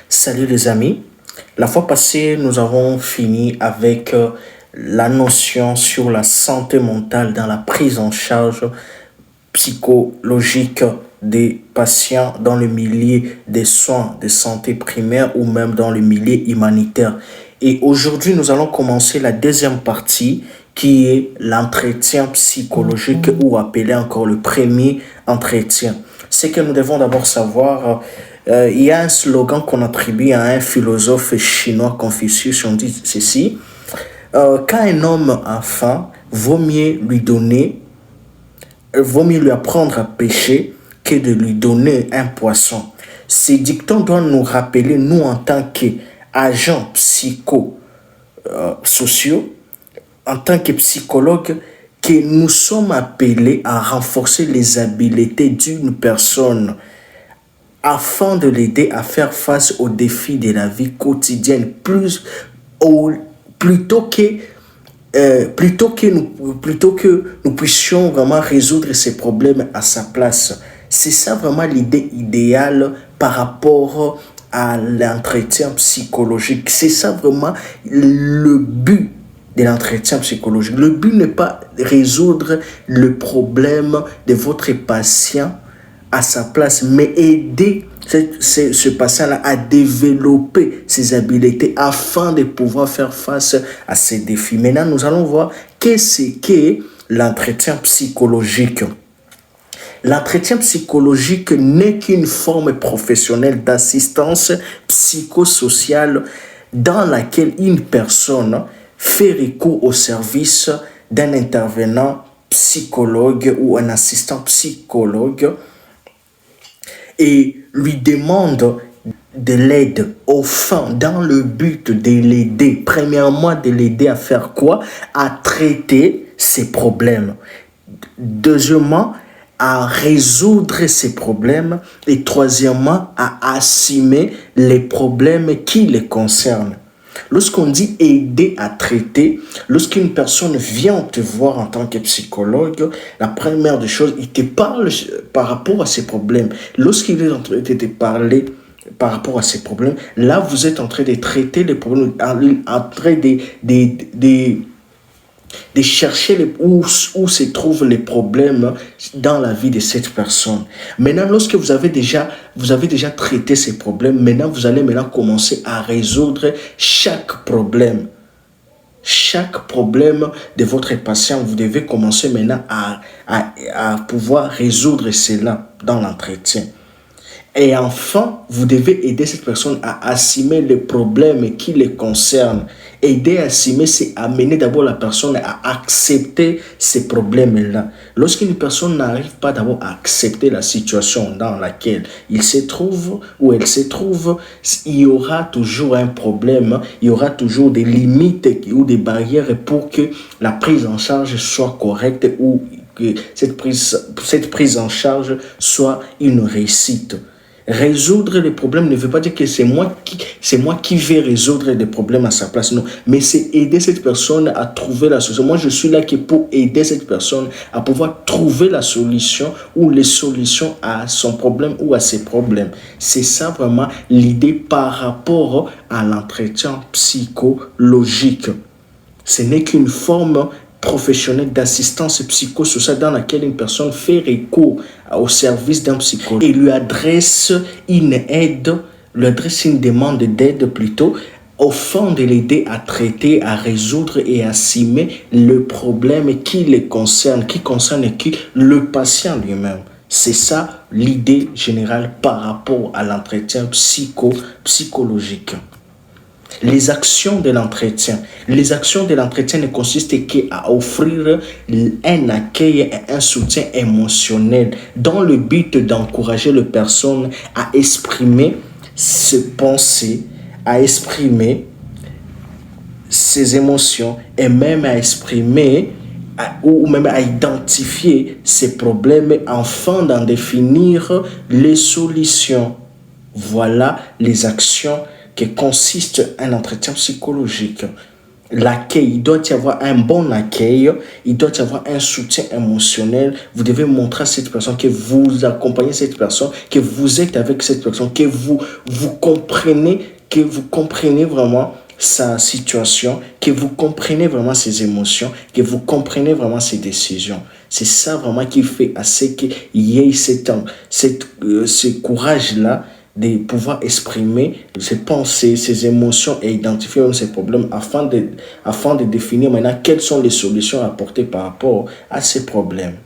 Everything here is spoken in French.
Salut les amis. La fois passée, nous avons fini avec la notion sur la santé mentale dans la prise en charge psychologique des patients dans le milieu des soins de santé primaire ou même dans le milieu humanitaire. Et aujourd'hui, nous allons commencer la deuxième partie qui est l'entretien psychologique ou appelé encore le premier entretien. Ce que nous devons d'abord savoir, il y a un slogan qu'on attribue à un philosophe chinois Confucius, on dit ceci, quand un homme a faim, vaut mieux lui apprendre à pêcher que de lui donner un poisson. Ces dictons doivent nous rappeler, nous en tant qu'agents psychosociaux, en tant que psychologues, que nous sommes appelés à renforcer les habiletés d'une personne afin de l'aider à faire face aux défis de la vie quotidienne plutôt que nous puissions vraiment résoudre ces problèmes à sa place. C'est ça vraiment l'idée idéale par rapport à l'entretien psychologique. C'est ça vraiment le but de l'entretien psychologique. Le but n'est pas résoudre le problème de votre patient à sa place, mais aider ce patient-là à développer ses habiletés afin de pouvoir faire face à ces défis. Maintenant, nous allons voir qu'est-ce qu'est l'entretien psychologique. L'entretien psychologique n'est qu'une forme professionnelle d'assistance psychosociale dans laquelle une personne fait recours au service d'un intervenant psychologue ou un assistant psychologue et lui demande de l'aide au fond dans le but de l'aider. Premièrement, de l'aider à faire quoi? À traiter ses problèmes. Deuxièmement, à résoudre ses problèmes. Et troisièmement, à assumer les problèmes qui les concernent. Lorsqu'on dit aider à traiter, lorsqu'une personne vient te voir en tant que psychologue, la première des choses, il te parle par rapport à ses problèmes. Lorsqu'il est en train de te parler par rapport à ses problèmes, là, vous êtes en train de traiter les problèmes, en train de chercher où se trouvent les problèmes dans la vie de cette personne. Maintenant, lorsque vous avez déjà traité ces problèmes, maintenant vous allez commencer à résoudre chaque problème. Chaque problème de votre patient, vous devez commencer maintenant à pouvoir résoudre cela dans l'entretien. Et enfin, vous devez aider cette personne à assumer les problèmes qui les concernent. Aider à assumer, c'est amener d'abord la personne à accepter ces problèmes-là. Lorsqu'une personne n'arrive pas d'abord à accepter la situation dans laquelle il se trouve ou elle se trouve, il y aura toujours un problème, il y aura toujours des limites ou des barrières pour que la prise en charge soit correcte ou que cette prise en charge soit une réussite. Résoudre les problèmes ne veut pas dire que c'est moi qui vais résoudre des problèmes à sa place. Non, mais c'est aider cette personne à trouver la solution. Moi, je suis là pour aider cette personne à pouvoir trouver la solution ou les solutions à son problème ou à ses problèmes. C'est ça vraiment l'idée par rapport à l'entretien psychologique. Ce n'est qu'une forme professionnelle d'assistance psychosociale dans laquelle une personne fait recours au service d'un psychologue et lui adresse une demande d'aide plutôt, au fond de l'aider à traiter, à résoudre et à assumer le problème qui les concerne, qui concerne le patient lui-même. C'est ça l'idée générale par rapport à l'entretien psychologique. Les actions de l'entretien. Les actions de l'entretien ne consistent qu'à offrir un accueil et un soutien émotionnel dans le but d'encourager les personnes à exprimer ses pensées, à exprimer ses émotions et même à exprimer ou même à identifier ses problèmes afin d'en définir les solutions. Voilà les actions que consiste un entretien psychologique. l'accueil, il doit y avoir un bon accueil, il doit y avoir un soutien émotionnel. Vous devez montrer à cette personne que vous accompagnez cette personne, que vous êtes avec cette personne, que vous comprenez vraiment sa situation, que vous comprenez vraiment ses émotions, que vous comprenez vraiment ses décisions. C'est ça vraiment qui fait assez qu'il y ait ce courage-là de pouvoir exprimer ses pensées, ses émotions et identifier même ses problèmes afin de définir maintenant quelles sont les solutions à apporter par rapport à ces problèmes.